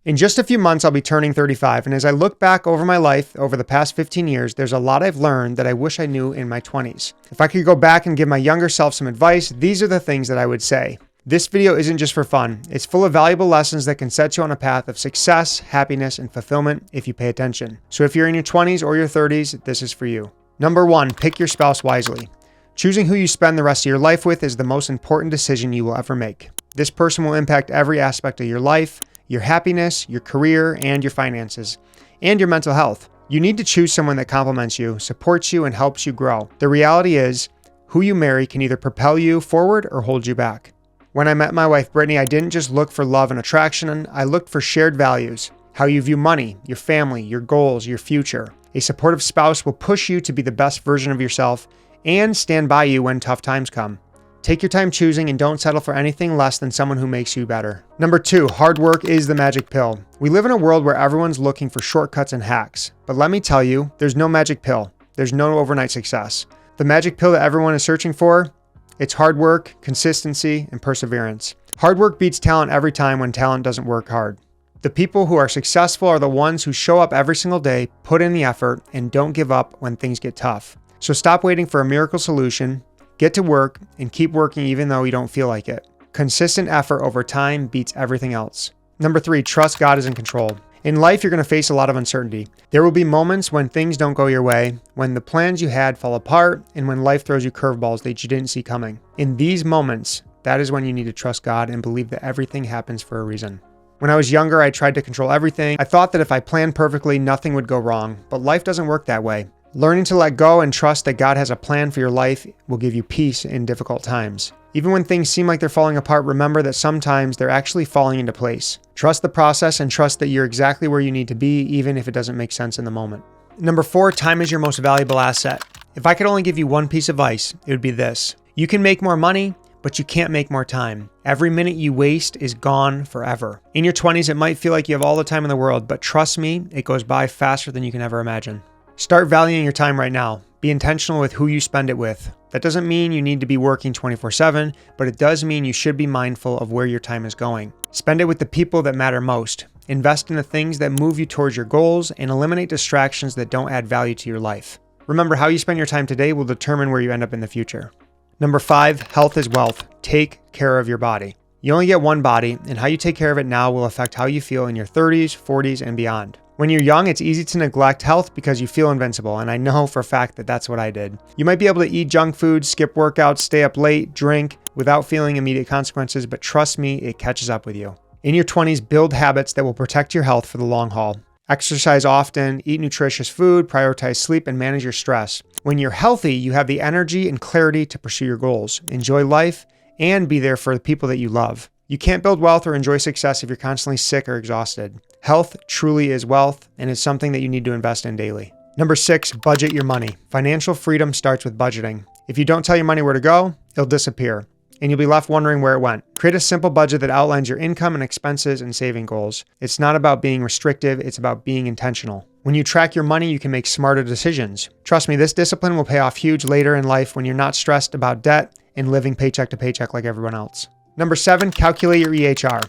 In just a few months, I'll be turning 35, and as I look back over my life over the past 15 years, there's a lot I've learned that I wish I knew in my 20s. If I could go back and give my younger self some advice, these are the things that I would say. This video isn't just for fun. It's full of valuable lessons that can set you on a path of success, happiness, and fulfillment if you pay attention. So if you're in your 20s or your 30s, this is for you. Number 1, pick your spouse wisely. Choosing who you spend the rest of your life with is the most important decision you will ever make. This person will impact every aspect of your life, your happiness, your career, and your finances, and your mental health. You need to choose someone that complements you, supports you, and helps you grow. The reality is, who you marry can either propel you forward or hold you back. When I met my wife, Brittany, I didn't just look for love and attraction, I looked for shared values, how you view money, your family, your goals, your future. A supportive spouse will push you to be the best version of yourself and stand by you when tough times come. Take your time choosing and don't settle for anything less than someone who makes you better. Number 2, hard work is the magic pill. We live in a world where everyone's looking for shortcuts and hacks. But let me tell you, there's no magic pill. There's no overnight success. The magic pill that everyone is searching for, it's hard work, consistency, and perseverance. Hard work beats talent every time when talent doesn't work hard. The people who are successful are the ones who show up every single day, put in the effort, and don't give up when things get tough. So stop waiting for a miracle solution. Get to work and keep working even though you don't feel like it. Consistent effort over time beats everything else. Number 3, trust God is in control. In life, you're going to face a lot of uncertainty. There will be moments when things don't go your way, when the plans you had fall apart, and when life throws you curveballs that you didn't see coming. In these moments, that is when you need to trust God and believe that everything happens for a reason. When I was younger, I tried to control everything. I thought that if I planned perfectly, nothing would go wrong, but life doesn't work that way. Learning to let go and trust that God has a plan for your life will give you peace in difficult times. Even when things seem like they're falling apart, remember that sometimes they're actually falling into place. Trust the process and trust that you're exactly where you need to be, even if it doesn't make sense in the moment. Number 4, time is your most valuable asset. If I could only give you one piece of advice, it would be this. You can make more money, but you can't make more time. Every minute you waste is gone forever. In your 20s, it might feel like you have all the time in the world, but trust me, it goes by faster than you can ever imagine. Start valuing your time right now. Be intentional with who you spend it with. That doesn't mean you need to be working 24/7, but it does mean you should be mindful of where your time is going. Spend it with the people that matter most. Invest in the things that move you towards your goals and eliminate distractions that don't add value to your life. Remember, how you spend your time today will determine where you end up in the future. Number 5, health is wealth. Take care of your body. You only get one body, and how you take care of it now will affect how you feel in your 30s, 40s, and beyond. When you're young, it's easy to neglect health because you feel invincible, and I know for a fact that that's what I did. You might be able to eat junk food, skip workouts, stay up late, drink, without feeling immediate consequences, but trust me, it catches up with you. In your 20s, build habits that will protect your health for the long haul. Exercise often, eat nutritious food, prioritize sleep, and manage your stress. When you're healthy, you have the energy and clarity to pursue your goals, enjoy life, and be there for the people that you love. You can't build wealth or enjoy success if you're constantly sick or exhausted. Health truly is wealth, and it's something that you need to invest in daily. Number 6, budget your money. Financial freedom starts with budgeting. If you don't tell your money where to go, it'll disappear, and you'll be left wondering where it went. Create a simple budget that outlines your income and expenses and saving goals. It's not about being restrictive, it's about being intentional. When you track your money, you can make smarter decisions. Trust me, this discipline will pay off huge later in life when you're not stressed about debt and living paycheck to paycheck like everyone else. Number 7, calculate your EHR.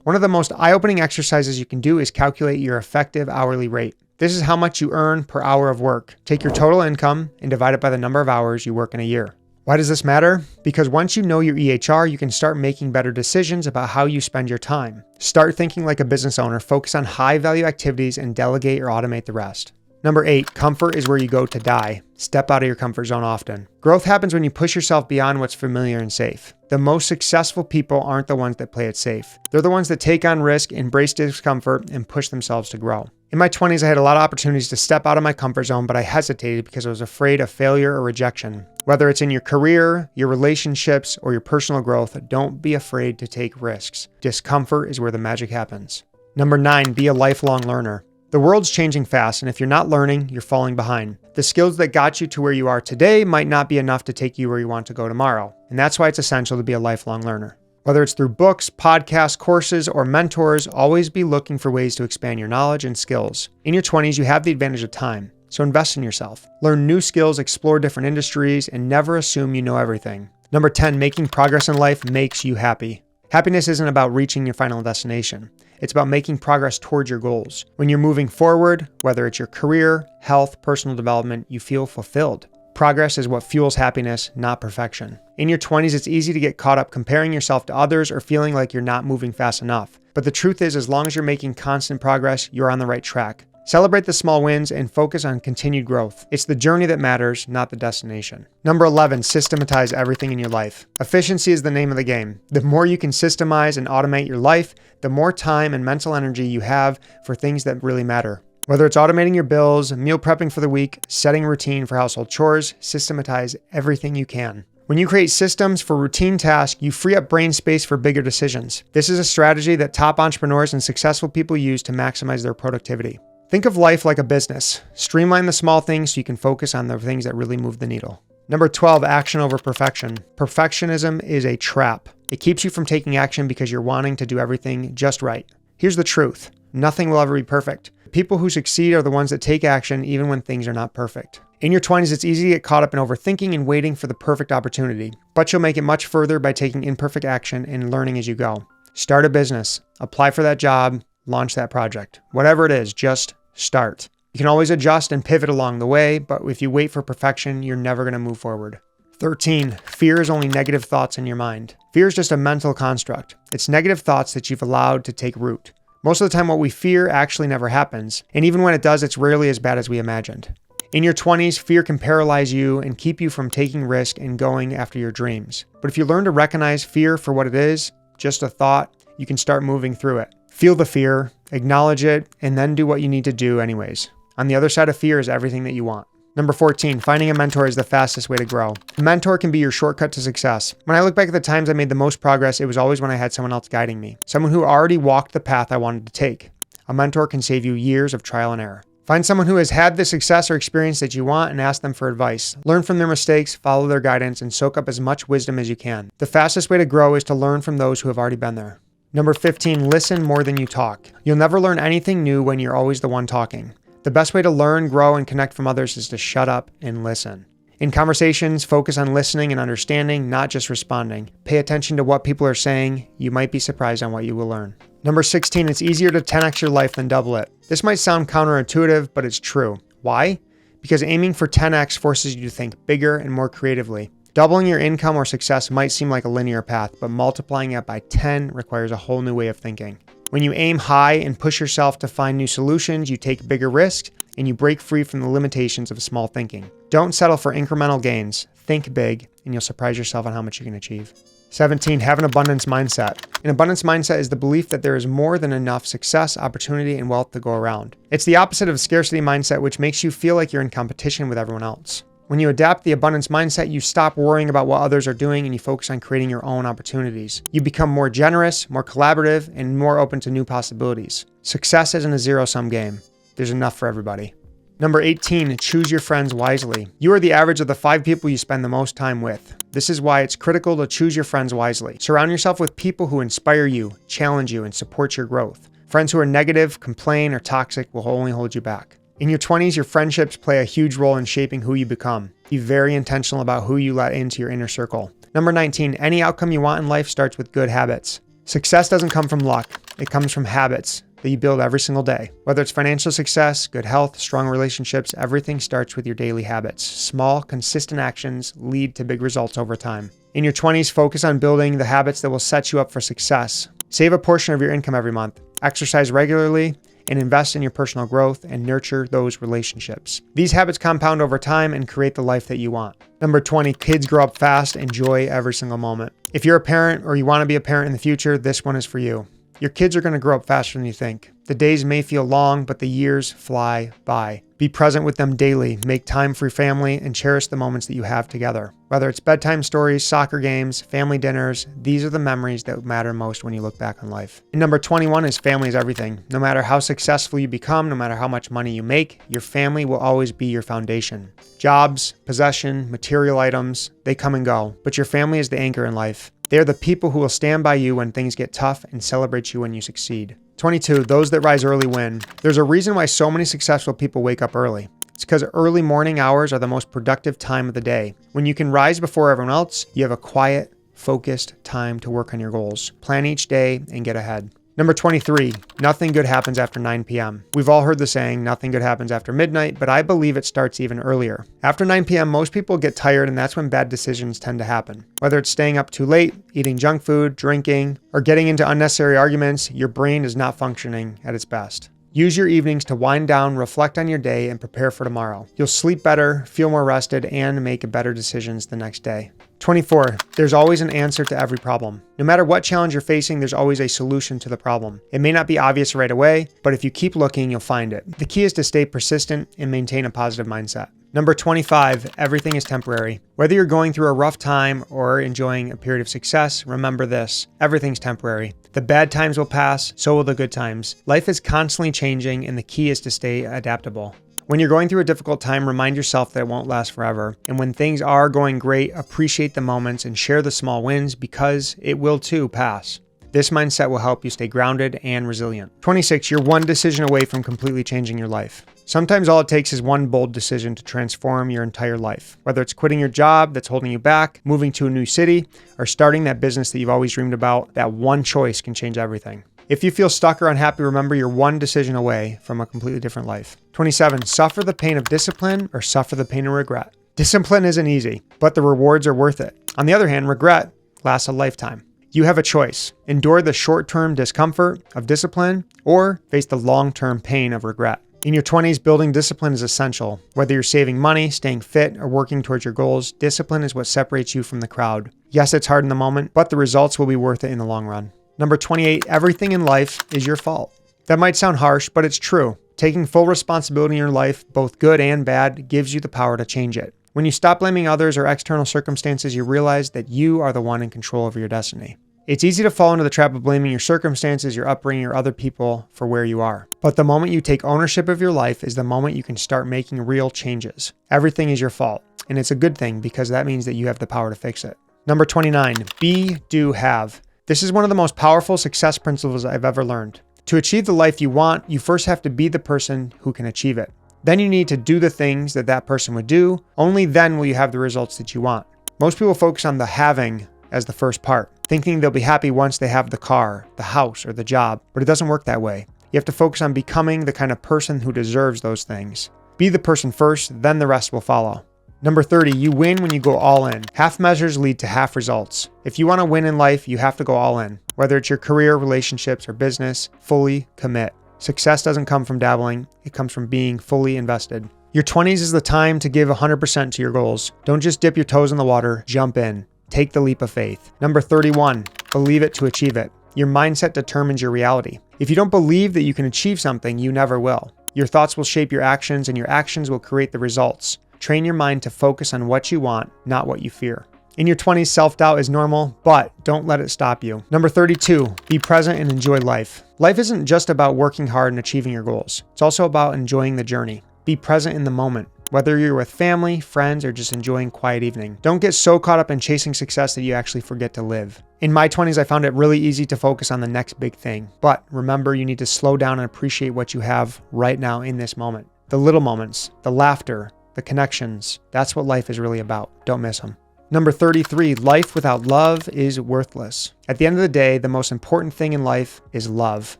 One of the most eye-opening exercises you can do is calculate your effective hourly rate. This is how much you earn per hour of work. Take your total income and divide it by the number of hours you work in a year. Why does this matter? Because once you know your EHR, you can start making better decisions about how you spend your time. Start thinking like a business owner, focus on high-value activities, and delegate or automate the rest. Number 8, comfort is where you go to die. Step out of your comfort zone often. Growth happens when you push yourself beyond what's familiar and safe. The most successful people aren't the ones that play it safe. They're the ones that take on risk, embrace discomfort, and push themselves to grow. In my 20s, I had a lot of opportunities to step out of my comfort zone, but I hesitated because I was afraid of failure or rejection. Whether it's in your career, your relationships, or your personal growth, don't be afraid to take risks. Discomfort is where the magic happens. Number 9, be a lifelong learner. The world's changing fast, and if you're not learning, you're falling behind. The skills that got you to where you are today might not be enough to take you where you want to go tomorrow, and that's why it's essential to be a lifelong learner. Whether it's through books, podcasts, courses, or mentors, always be looking for ways to expand your knowledge and skills. In your 20s, you have the advantage of time, so invest in yourself. Learn new skills, explore different industries, and never assume you know everything. Number 10, making progress in life makes you happy. Happiness isn't about reaching your final destination. It's about making progress towards your goals. When you're moving forward, whether it's your career, health, personal development, you feel fulfilled. Progress is what fuels happiness, not perfection. In your 20s, it's easy to get caught up comparing yourself to others or feeling like you're not moving fast enough. But the truth is, as long as you're making constant progress, you're on the right track. Celebrate the small wins and focus on continued growth. It's the journey that matters, not the destination. Number 11, systematize everything in your life. Efficiency is the name of the game. The more you can systemize and automate your life, the more time and mental energy you have for things that really matter. Whether it's automating your bills, meal prepping for the week, setting a routine for household chores, systematize everything you can. When you create systems for routine tasks, you free up brain space for bigger decisions. This is a strategy that top entrepreneurs and successful people use to maximize their productivity. Think of life like a business. Streamline the small things so you can focus on the things that really move the needle. Number 12, action over perfection. Perfectionism is a trap. It keeps you from taking action because you're wanting to do everything just right. Here's the truth. Nothing will ever be perfect. People who succeed are the ones that take action even when things are not perfect. In your 20s, it's easy to get caught up in overthinking and waiting for the perfect opportunity, but you'll make it much further by taking imperfect action and learning as you go. Start a business, apply for that job, launch that project. Whatever it is, just start. You can always adjust and pivot along the way, but if you wait for perfection, you're never going to move forward. 13, fear is only negative thoughts in your mind. Fear is just a mental construct. It's negative thoughts that you've allowed to take root. Most of the time, what we fear actually never happens, and even when it does, it's rarely as bad as we imagined. In your 20s, fear can paralyze you and keep you from taking risk and going after your dreams. But if you learn to recognize fear for what it is, just a thought, you can start moving through it. Feel the fear, acknowledge it, and then do what you need to do anyways. On the other side of fear is everything that you want. Number 14, finding a mentor is the fastest way to grow. A mentor can be your shortcut to success. When I look back at the times I made the most progress, it was always when I had someone else guiding me. Someone who already walked the path I wanted to take. A mentor can save you years of trial and error. Find someone who has had the success or experience that you want and ask them for advice. Learn from their mistakes, follow their guidance, and soak up as much wisdom as you can. The fastest way to grow is to learn from those who have already been there. Number 15, listen more than you talk. You'll never learn anything new when you're always the one talking. The best way to learn, grow, and connect from others is to shut up and listen. In conversations, focus on listening and understanding, not just responding. Pay attention to what people are saying. You might be surprised on what you will learn. Number 16, it's easier to 10x your life than double it. This might sound counterintuitive, but it's true. Why? Because aiming for 10x forces you to think bigger and more creatively. Doubling your income or success might seem like a linear path, but multiplying it by 10 requires a whole new way of thinking. When you aim high and push yourself to find new solutions, you take bigger risks and you break free from the limitations of small thinking. Don't settle for incremental gains. Think big and you'll surprise yourself on how much you can achieve. 17, have an abundance mindset. An abundance mindset is the belief that there is more than enough success, opportunity, and wealth to go around. It's the opposite of a scarcity mindset, which makes you feel like you're in competition with everyone else. When you adapt the abundance mindset, you stop worrying about what others are doing and you focus on creating your own opportunities. You become more generous, more collaborative, and more open to new possibilities. Success isn't a zero-sum game. There's enough for everybody. Number 18, choose your friends wisely. You are the average of the 5 people you spend the most time with. This is why it's critical to choose your friends wisely. Surround yourself with people who inspire you, challenge you, and support your growth. Friends who are negative, complain, or toxic will only hold you back. In your 20s, your friendships play a huge role in shaping who you become. Be very intentional about who you let into your inner circle. Number 19, any outcome you want in life starts with good habits. Success doesn't come from luck. It comes from habits that you build every single day. Whether it's financial success, good health, strong relationships, everything starts with your daily habits. Small, consistent actions lead to big results over time. In your 20s, focus on building the habits that will set you up for success. Save a portion of your income every month. Exercise regularly, and invest in your personal growth and nurture those relationships. These habits compound over time and create the life that you want. Number 20, kids grow up fast. Enjoy every single moment. If you're a parent or you want to be a parent in the future, this one is for you. Your kids are going to grow up faster than you think. The days may feel long, but the years fly by. Be present with them daily. Make time for your family and cherish the moments that you have together. Whether it's bedtime stories, soccer games, family dinners, these are the memories that matter most when you look back on life. And number 21 is family is everything. No matter how successful you become, no matter how much money you make, your family will always be your foundation. Jobs, possession, material items, they come and go, but your family is the anchor in life. They are the people who will stand by you when things get tough and celebrate you when you succeed. 22, those that rise early win. There's a reason why so many successful people wake up early. It's because early morning hours are the most productive time of the day. When you can rise before everyone else, you have a quiet, focused time to work on your goals. Plan each day and get ahead. Number 23, nothing good happens after 9 p.m. We've all heard the saying, nothing good happens after midnight, but I believe it starts even earlier. After 9 p.m., most people get tired, and that's when bad decisions tend to happen. Whether it's staying up too late, eating junk food, drinking, or getting into unnecessary arguments, your brain is not functioning at its best. Use your evenings to wind down, reflect on your day, and prepare for tomorrow. You'll sleep better, feel more rested, and make better decisions the next day. 24, there's always an answer to every problem. No matter what challenge you're facing, there's always a solution to the problem. It may not be obvious right away, but if you keep looking, you'll find it. The key is to stay persistent and maintain a positive mindset. Number 25, everything is temporary. Whether you're going through a rough time or enjoying a period of success, remember this: everything's temporary. The bad times will pass, so will the good times. Life is constantly changing, and the key is to stay adaptable. When you're going through a difficult time, remind yourself that it won't last forever. And when things are going great, appreciate the moments and share the small wins, because it will too pass. This mindset will help you stay grounded and resilient. 26, you're one decision away from completely changing your life. Sometimes all it takes is one bold decision to transform your entire life. Whether it's quitting your job that's holding you back, moving to a new city, or starting that business that you've always dreamed about, that one choice can change everything. If you feel stuck or unhappy, remember you're one decision away from a completely different life. 27, suffer the pain of discipline or suffer the pain of regret. Discipline isn't easy, but the rewards are worth it. On the other hand, regret lasts a lifetime. You have a choice: endure the short-term discomfort of discipline or face the long-term pain of regret. In your 20s, building discipline is essential. Whether you're saving money, staying fit, or working towards your goals, discipline is what separates you from the crowd. Yes, it's hard in the moment, but the results will be worth it in the long run. Number 28, everything in life is your fault. That might sound harsh, but it's true. Taking full responsibility in your life, both good and bad, gives you the power to change it. When you stop blaming others or external circumstances, you realize that you are the one in control of your destiny. It's easy to fall into the trap of blaming your circumstances, your upbringing, or other people for where you are. But the moment you take ownership of your life is the moment you can start making real changes. Everything is your fault, and it's a good thing because that means that you have the power to fix it. Number 29, be, do, have. This is one of the most powerful success principles I've ever learned. To achieve the life you want, you first have to be the person who can achieve it. Then you need to do the things that that person would do. Only then will you have the results that you want. Most people focus on the having as the first part, thinking they'll be happy once they have the car, the house, or the job, but it doesn't work that way. You have to focus on becoming the kind of person who deserves those things. Be the person first, then the rest will follow. Number 30, you win when you go all in. Half measures lead to half results. If you want to win in life, you have to go all in. Whether it's your career, relationships, or business, fully commit. Success doesn't come from dabbling, it comes from being fully invested. Your 20s is the time to give 100% to your goals. Don't just dip your toes in the water, jump in. Take the leap of faith. Number 31, believe it to achieve it. Your mindset determines your reality. If you don't believe that you can achieve something, you never will. Your thoughts will shape your actions, and your actions will create the results. Train your mind to focus on what you want, not what you fear. In your 20s, self-doubt is normal, but don't let it stop you. Number 32, be present and enjoy life. Life isn't just about working hard and achieving your goals. It's also about enjoying the journey. Be present in the moment, whether you're with family, friends, or just enjoying quiet evening. Don't get so caught up in chasing success that you actually forget to live. In my 20s, I found it really easy to focus on the next big thing. But remember, you need to slow down and appreciate what you have right now in this moment. The little moments, the laughter, the connections, that's what life is really about. Don't miss them. Number 33, life without love is worthless. At the end of the day, the most important thing in life is love.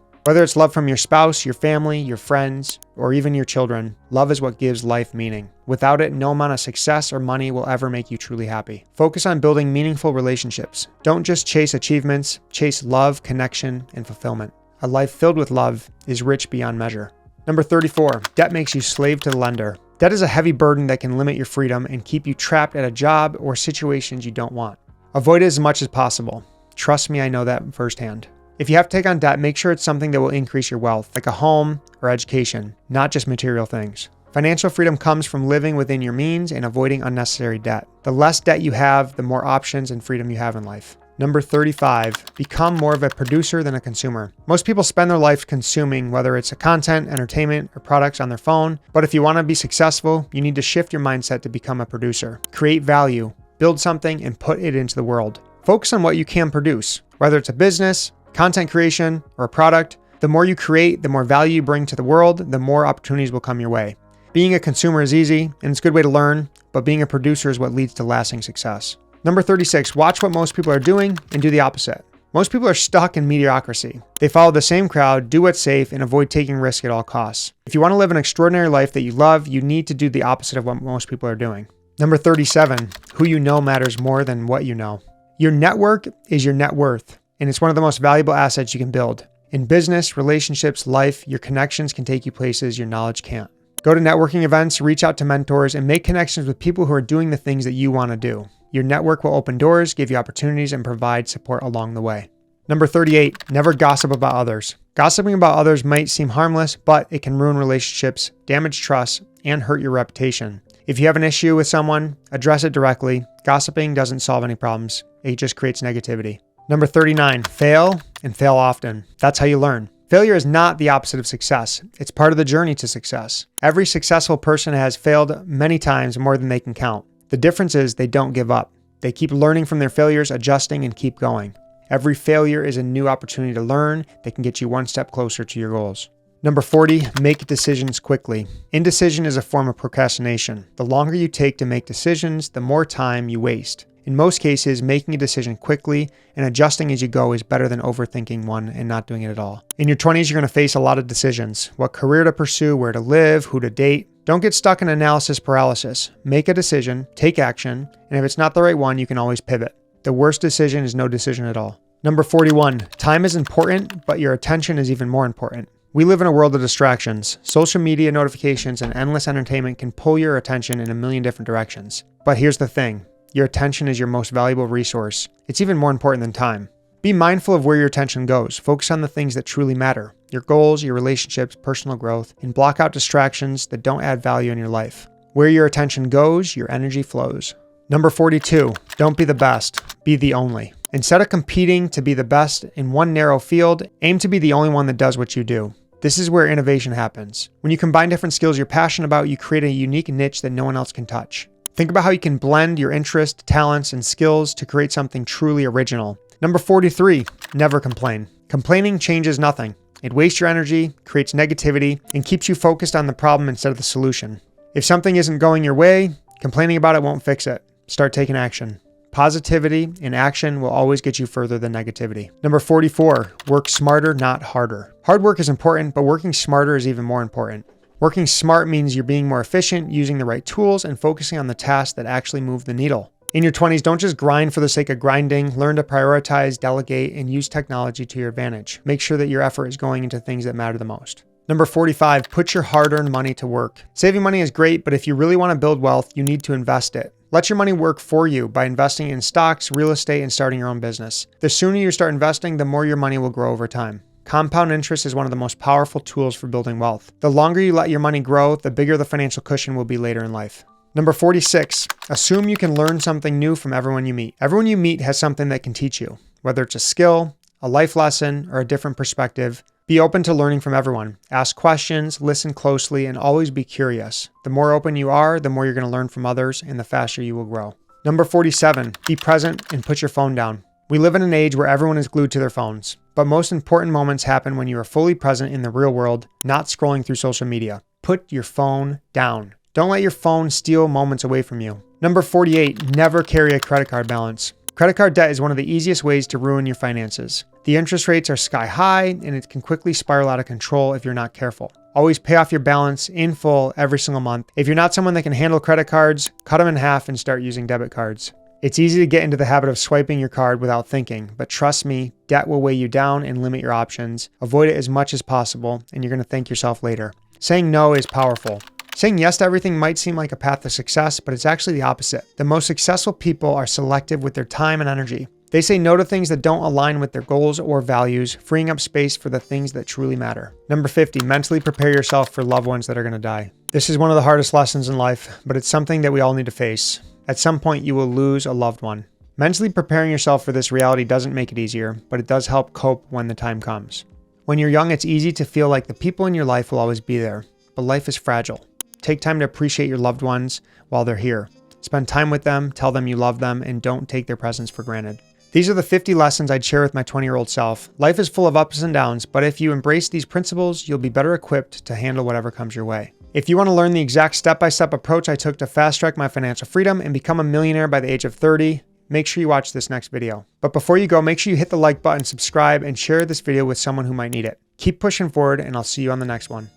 Whether it's love from your spouse, your family, your friends, or even your children, love is what gives life meaning. Without it, no amount of success or money will ever make you truly happy. Focus on building meaningful relationships. Don't just chase achievements, chase love, connection, and fulfillment. A life filled with love is rich beyond measure. Number 34, debt makes you slave to the lender. Debt is a heavy burden that can limit your freedom and keep you trapped at a job or situations you don't want. Avoid it as much as possible. Trust me, I know that firsthand. If you have to take on debt, make sure it's something that will increase your wealth, like a home or education, not just material things. Financial freedom comes from living within your means and avoiding unnecessary debt. The less debt you have, the more options and freedom you have in life. Number 35, become more of a producer than a consumer. Most people spend their life consuming, whether it's a content, entertainment, or products on their phone. But if you want to be successful, you need to shift your mindset to become a producer. Create value, build something, and put it into the world. Focus on what you can produce, whether it's a business, content creation, or a product. The more you create, the more value you bring to the world, the more opportunities will come your way. Being a consumer is easy, and it's a good way to learn, but being a producer is what leads to lasting success. Number 36, watch what most people are doing and do the opposite. Most people are stuck in mediocrity. They follow the same crowd, do what's safe, and avoid taking risk at all costs. If you want to live an extraordinary life that you love, you need to do the opposite of what most people are doing. Number 37, who you know matters more than what you know. Your network is your net worth, and it's one of the most valuable assets you can build. In business, relationships, life, your connections can take you places your knowledge can't. Go to networking events, reach out to mentors, and make connections with people who are doing the things that you want to do. Your network will open doors, give you opportunities, and provide support along the way. Number 38, never gossip about others. Gossiping about others might seem harmless, but it can ruin relationships, damage trust, and hurt your reputation. If you have an issue with someone, address it directly. Gossiping doesn't solve any problems. It just creates negativity. Number 39, fail and fail often. That's how you learn. Failure is not the opposite of success. It's part of the journey to success. Every successful person has failed many times, more than they can count. The difference is they don't give up. They keep learning from their failures, adjusting, and keep going. Every failure is a new opportunity to learn that can get you one step closer to your goals. Number 40, make decisions quickly. Indecision is a form of procrastination. The longer you take to make decisions, the more time you waste. In most cases, making a decision quickly and adjusting as you go is better than overthinking one and not doing it at all. In your 20s, you're going to face a lot of decisions. What career to pursue, where to live, who to date. Don't get stuck in analysis paralysis. Make a decision, take action, and if it's not the right one, you can always pivot. The worst decision is no decision at all. Number 41, time is important, but your attention is even more important. We live in a world of distractions. Social media notifications and endless entertainment can pull your attention in a million different directions. But here's the thing. Your attention is your most valuable resource. It's even more important than time. Be mindful of where your attention goes. Focus on the things that truly matter. Your goals, your relationships, personal growth, and block out distractions that don't add value in your life. Where your attention goes, your energy flows. Number 42, don't be the best, be the only. Instead of competing to be the best in one narrow field, aim to be the only one that does what you do. This is where innovation happens. When you combine different skills you're passionate about, you create a unique niche that no one else can touch. Think about how you can blend your interests, talents, and skills to create something truly original. Number 43, never complain. Complaining changes nothing. It wastes your energy, creates negativity, and keeps you focused on the problem instead of the solution. If something isn't going your way, complaining about it won't fix it. Start taking action. Positivity and action will always get you further than negativity. Number 44, work smarter, not harder. Hard work is important, but working smarter is even more important. Working smart means you're being more efficient, using the right tools, and focusing on the tasks that actually move the needle. In your 20s, don't just grind for the sake of grinding. Learn to prioritize, delegate, and use technology to your advantage. Make sure that your effort is going into things that matter the most. Number 45, put your hard-earned money to work. Saving money is great, but if you really want to build wealth, you need to invest it. Let your money work for you by investing in stocks, real estate, and starting your own business. The sooner you start investing, the more your money will grow over time. Compound interest is one of the most powerful tools for building wealth. The longer you let your money grow, the bigger the financial cushion will be later in life. Number 46, assume you can learn something new from everyone you meet. Everyone you meet has something that can teach you, whether it's a skill, a life lesson, or a different perspective. Be open to learning from everyone. Ask questions, listen closely, and always be curious. The more open you are, the more you're going to learn from others, and the faster you will grow. Number 47, be present and put your phone down. We live in an age where everyone is glued to their phones, but most important moments happen when you are fully present in the real world, not scrolling through social media. Put your phone down. Don't let your phone steal moments away from you. Number 48, never carry a credit card balance. Credit card debt is one of the easiest ways to ruin your finances. The interest rates are sky high, and it can quickly spiral out of control if you're not careful. Always pay off your balance in full every single month. If you're not someone that can handle credit cards, cut them in half and start using debit cards. It's easy to get into the habit of swiping your card without thinking, but trust me, debt will weigh you down and limit your options. Avoid it as much as possible, and you're going to thank yourself later. Saying no is powerful. Saying yes to everything might seem like a path to success, but it's actually the opposite. The most successful people are selective with their time and energy. They say no to things that don't align with their goals or values, freeing up space for the things that truly matter. Number 50, mentally prepare yourself for loved ones that are going to die. This is one of the hardest lessons in life, but it's something that we all need to face. At some point, you will lose a loved one. Mentally preparing yourself for this reality doesn't make it easier, but it does help cope when the time comes. When you're young, it's easy to feel like the people in your life will always be there, but life is fragile. Take time to appreciate your loved ones while they're here. Spend time with them, tell them you love them, and don't take their presence for granted. These are the 50 lessons I'd share with my 20-year-old self. Life is full of ups and downs, but if you embrace these principles, you'll be better equipped to handle whatever comes your way. If you want to learn the exact step-by-step approach I took to fast-track my financial freedom and become a millionaire by the age of 30, make sure you watch this next video. But before you go, make sure you hit the like button, subscribe, and share this video with someone who might need it. Keep pushing forward, and I'll see you on the next one.